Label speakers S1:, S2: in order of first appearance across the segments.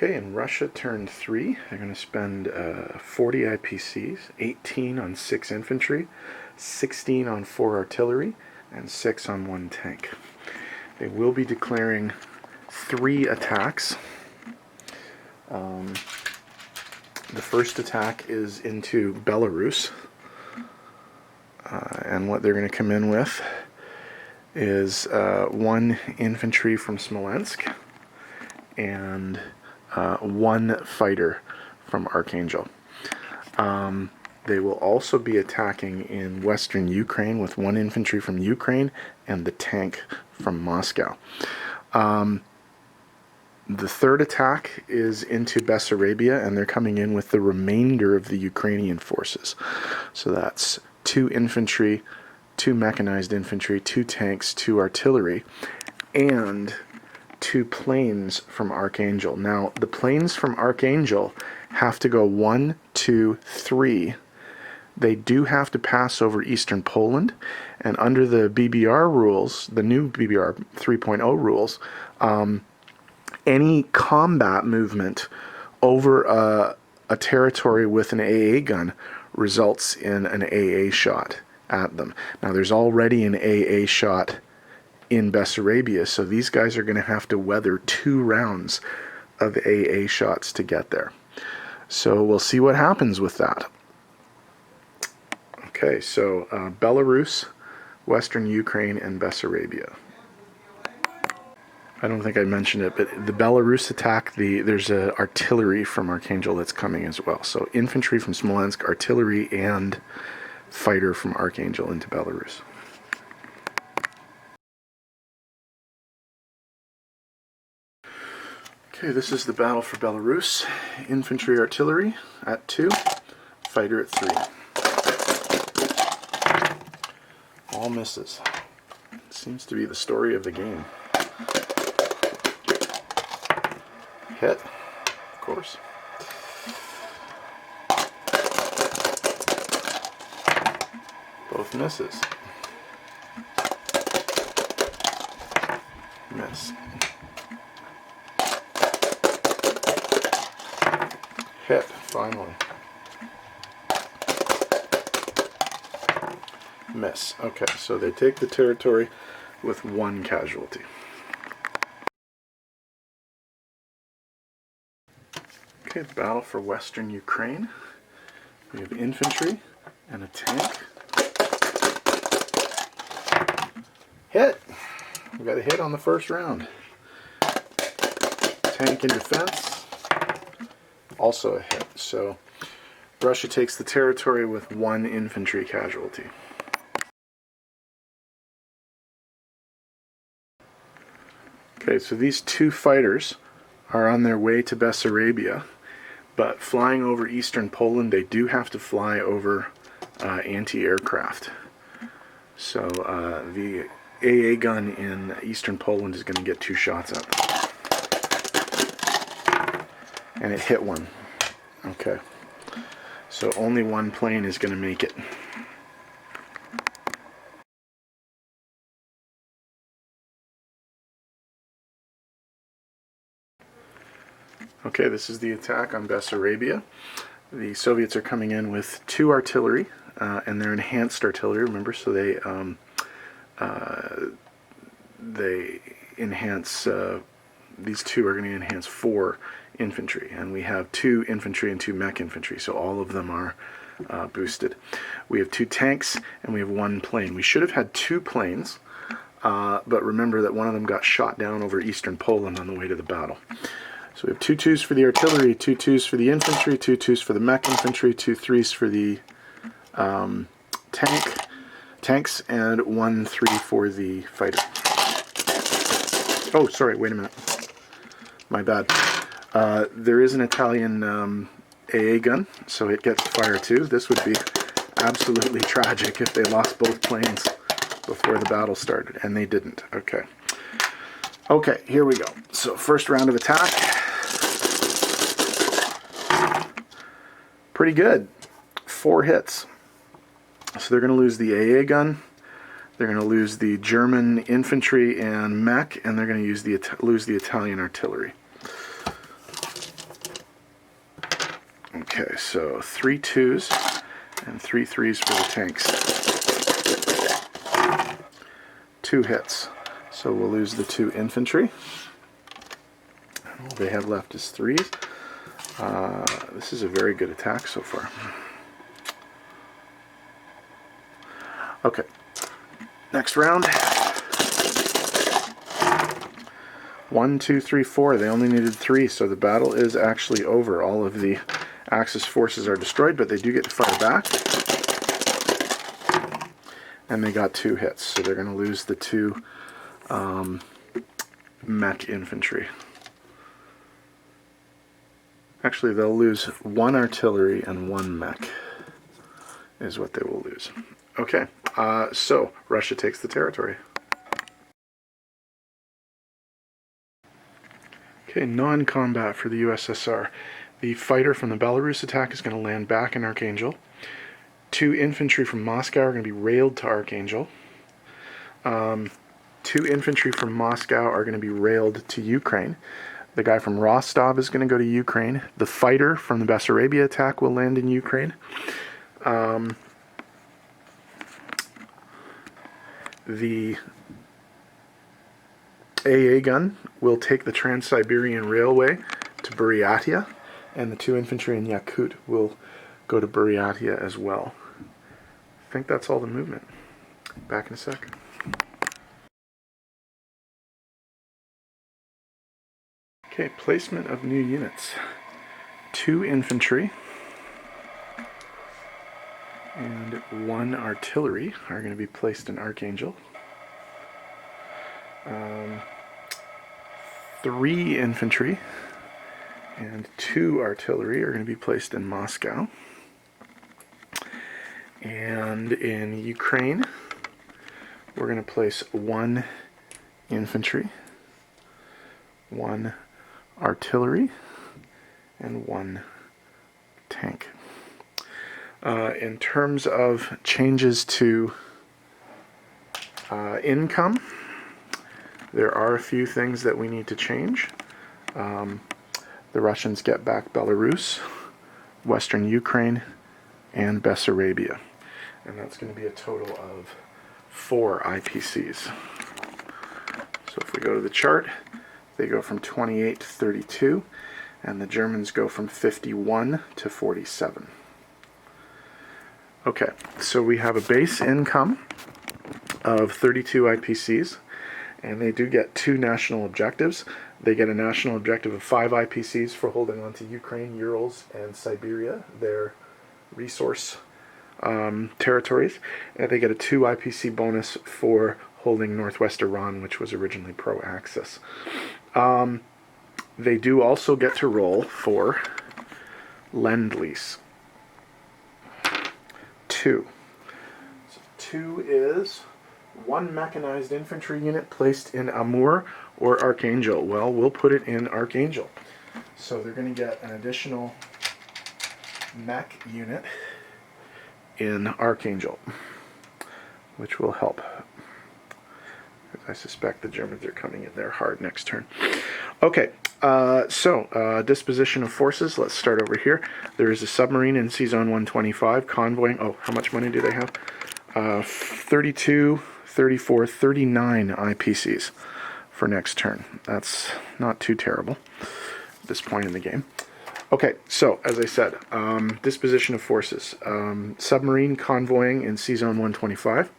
S1: Okay, in Russia, turn 3, they're going to spend 40 IPCs, 18 on 6 infantry, 16 on 4 artillery, and 6 on 1 tank. They will be declaring 3 attacks. The first attack is into Belarus, and what they're going to come in with is 1 infantry from Smolensk and 1 fighter from Archangel. They will also be attacking in western Ukraine with 1 infantry from Ukraine and the tank from Moscow. The third attack is into Bessarabia, and they're coming in with the remainder of the Ukrainian forces. So that's 2 infantry, 2 mechanized infantry, 2 tanks, 2 artillery, and 2 planes from Archangel. Now, the planes from Archangel have to go 1, 2, 3. They do have to pass over eastern Poland, and under the BBR rules, the new BBR 3.0 rules, any combat movement over a territory with an AA gun results in an AA shot at them. Now, there's already an AA shot in Bessarabia, so these guys are going to have to weather 2 rounds of AA shots to get there. So we'll see what happens with that. Okay, so Belarus, Western Ukraine, and Bessarabia. I don't think I mentioned it, but the Belarus attack, there's artillery from Archangel that's coming as well. So infantry from Smolensk, artillery, and fighter from Archangel into Belarus. Okay, this is the battle for Belarus. Infantry, artillery at 2, fighter at 3. All misses. Seems to be the story of the game. Hit, of course. Both misses. Miss. Hit, finally. Miss. Okay, so they take the territory with 1 casualty. Okay, the battle for western Ukraine. We have infantry and a tank. Hit! We got a hit on the first round. Tank in defense. Also a hit. So Russia takes the territory with 1 infantry casualty. Okay, so these 2 fighters are on their way to Bessarabia, but flying over eastern Poland, they do have to fly over anti-aircraft. So the AA gun in eastern Poland is going to get 2 shots at them. And it hit 1. Okay. So only 1 plane is going to make it. Okay, this is the attack on Bessarabia. The Soviets are coming in with 2 artillery, and they're enhanced artillery, remember, so they enhance, these 2 are going to enhance 4 infantry, and we have 2 infantry and 2 mech infantry, so all of them are boosted. We have 2 tanks, and we have 1 plane. We should have had 2 planes, but remember that one of them got shot down over eastern Poland on the way to the battle. So we have 2 2s for the artillery, 2 2s for the infantry, 2 2s for the mech infantry, 2 3s for the tanks, and 1 3 for the fighter. Oh, sorry, wait a minute. My bad. There is an Italian AA gun, so it gets to fire too. This would be absolutely tragic if they lost both planes before the battle started, and they didn't. Okay. Okay, here we go. So first round of attack. Pretty good. 4 hits. So they're going to lose the AA gun. They're going to lose the German infantry and mech, and they're going to lose the Italian artillery. Okay, so 3 2s and 3 3s for the tanks. 2 hits. So we'll lose the 2 infantry. All they have left is 3s. This is a very good attack so far. Okay, next round. 1, 2, 3, 4. They only needed 3, so the battle is actually over. All of the Axis forces are destroyed, but they do get to fire back. And they got 2 hits, so they're going to lose the 2 mech infantry. Actually, they'll lose 1 artillery and 1 mech is what they will lose. Okay, so Russia takes the territory. Okay, non-combat for the USSR. The fighter from the Belarus attack is going to land back in Archangel. 2 infantry from Moscow are going to be railed to Archangel. 2 infantry from Moscow are going to be railed to Ukraine. The guy from Rostov is going to go to Ukraine. The fighter from the Bessarabia attack will land in Ukraine. The AA gun will take the Trans-Siberian Railway to Buryatia, and the 2 infantry in Yakut will go to Buryatia as well. I think that's all the movement. Back in a sec. Okay, placement of new units. 2 infantry and 1 artillery are going to be placed in Archangel. 3 infantry and 2 artillery are going to be placed in Moscow. And in Ukraine, we're going to place 1 infantry, 1 artillery, and 1 tank. In terms of changes to income, there are a few things that we need to change. The Russians get back Belarus, Western Ukraine, and Bessarabia. And that's going to be a total of 4 IPCs. So if we go to the chart, they go from 28 to 32, and the Germans go from 51 to 47. Okay, so we have a base income of 32 IPCs, and they do get 2 national objectives. They get a national objective of 5 IPCs for holding on to Ukraine, Urals, and Siberia, their resource territories, and they get a 2 IPC bonus for holding northwest Iran, which was originally pro-Axis. They do also get to roll for Lend-Lease. 2. So 2 is 1 mechanized infantry unit placed in Amur or Archangel. Well, we'll put it in Archangel. So they're going to get an additional mech unit in Archangel, which will help. I suspect the Germans are coming in there hard next turn. Okay, disposition of forces. Let's start over here. There is a submarine in Sea Zone 125 convoying. Oh, how much money do they have? 32, 34, 39 IPCs for next turn. That's not too terrible at this point in the game. Okay, so as I said, disposition of forces. Submarine convoying in Sea Zone 125.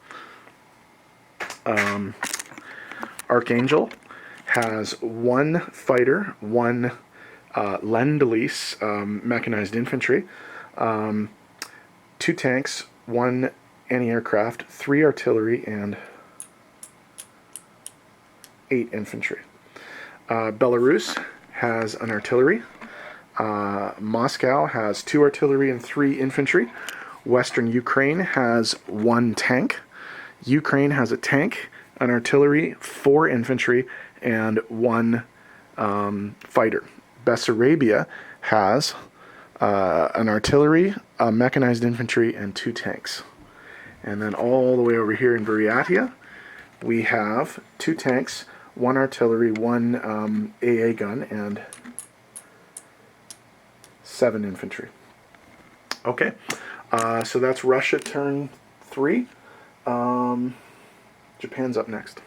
S1: Archangel has 1 fighter, 1 Lend-Lease mechanized infantry, 2 tanks, 1 anti-aircraft, 3 artillery, and 8 infantry. Belarus has an artillery. Moscow has 2 artillery and 3 infantry. Western Ukraine has 1 tank. Ukraine has a tank, an artillery, 4 infantry, and 1 fighter. Bessarabia has an artillery, a mechanized infantry, and 2 tanks. And then all the way over here in Buryatia, we have 2 tanks, 1 artillery, 1 AA gun, and 7 infantry. Okay, so that's Russia turn 3. Japan's up next.